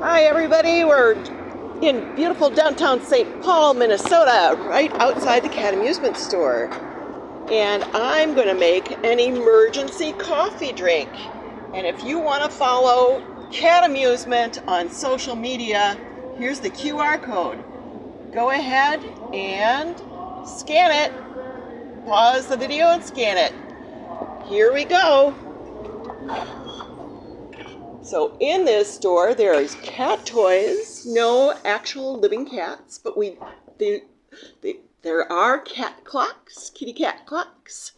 Hi everybody, we're in beautiful downtown St. Paul, Minnesota, right outside the Cat Amusement store. And I'm going to make an emergency coffee drink. And if you want to follow Cat Amusement on social media, here's the QR code. Go ahead and scan it. Pause the video and scan it. Here we go. So in this store, there is cat toys, no actual living cats, but there are cat clocks, kitty cat clocks,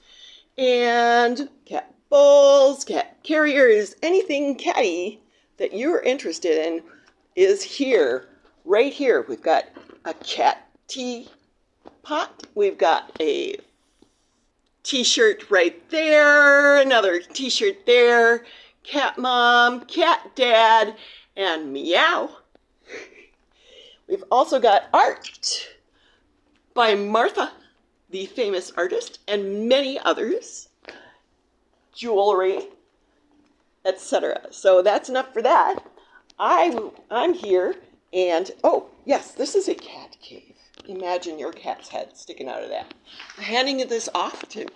and cat bowls, cat carriers, anything catty that you're interested in is here, right here. We've got a cat tea pot, we've got a t-shirt right there, another t-shirt there, cat mom, cat dad, and meow. We've also got art by Martha, the famous artist, and many others, jewelry, etc. So that's enough for that. I'm here, and oh yes, this is a cat cave. Imagine your cat's head sticking out of that. I'm handing this off to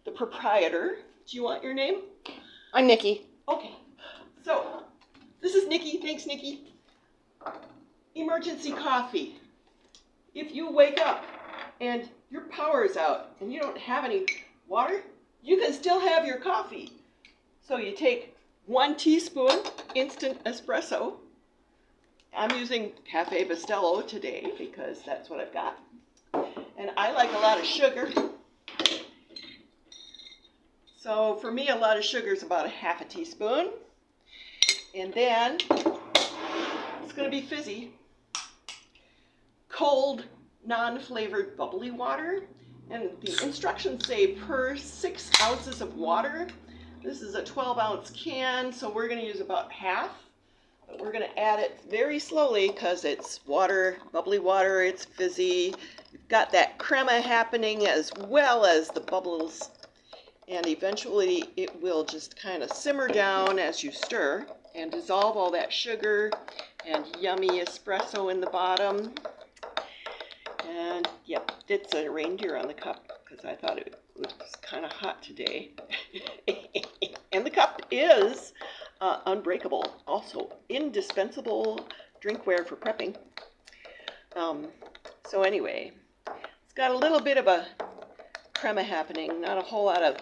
the proprietor. Do you want your name? I'm Nikki. Okay, so this is Nikki. Thanks, Nikki. Emergency coffee. If you wake up and your power is out and you don't have any water, you can still have your coffee. So you take 1 teaspoon instant espresso. I'm using Cafe Bustelo today because that's what I've got. And I like a lot of sugar. So for me, a lot of sugar is about 1/2 teaspoon. And then it's going to be fizzy. Cold, non-flavored bubbly water. And the instructions say per 6 ounces of water. This is a 12-ounce can, so we're going to use about half. But we're going to add it very slowly because it's water, bubbly water, it's fizzy. You've got that crema happening as well as the bubbles. And eventually it will just kind of simmer down as you stir and dissolve all that sugar and yummy espresso in the bottom. And yep, it's a reindeer on the cup because I thought it was kind of hot today. And the cup is unbreakable, also indispensable drinkware for prepping. So anyway, it's got a little bit of a crema happening, not a whole lot of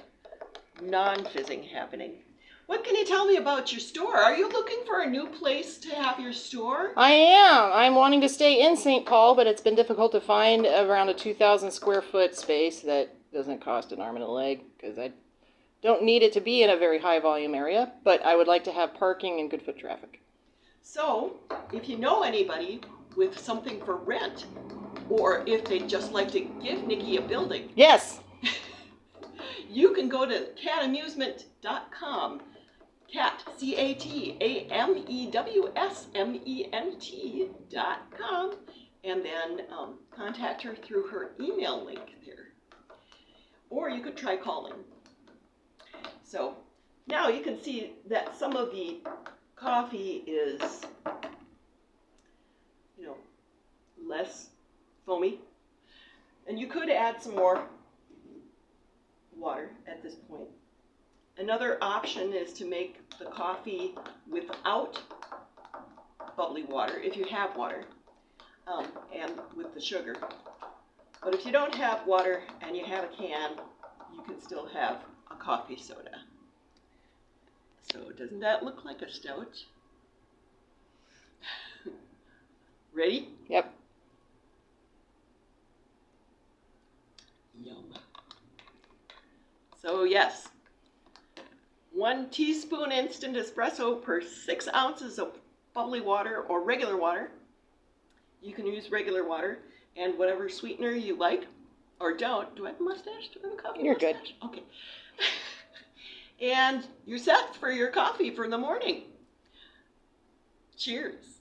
non-fizzing happening. What can you tell me about your store? Are you looking for a new place to have your store? I am. I'm wanting to stay in St. Paul, but it's been difficult to find around a 2,000 square foot space that doesn't cost an arm and a leg because I don't need it to be in a very high volume area, but I would like to have parking and good foot traffic. So, if you know anybody with something for rent, or if they'd just like to give Nikki a building, Yes. you can go to catamusement.com, cat, CATAMEWSMENT.com, and then contact her through her email link there. Or you could try calling. So now you can see that some of the coffee is, less foamy. And you could add some more water at this point. Another option is to make the coffee without bubbly water, if you have water, and with the sugar. But if you don't have water and you have a can, you can still have a coffee soda. So doesn't that look like a stout? Ready? Yep. Yum. So yes, 1 teaspoon instant espresso per 6 ounces of bubbly water or regular water. You can use regular water and whatever sweetener you like or don't. Do I have a mustache? Do I have a coffee You're mustache? good. Okay. And you're set for your coffee for the morning. Cheers.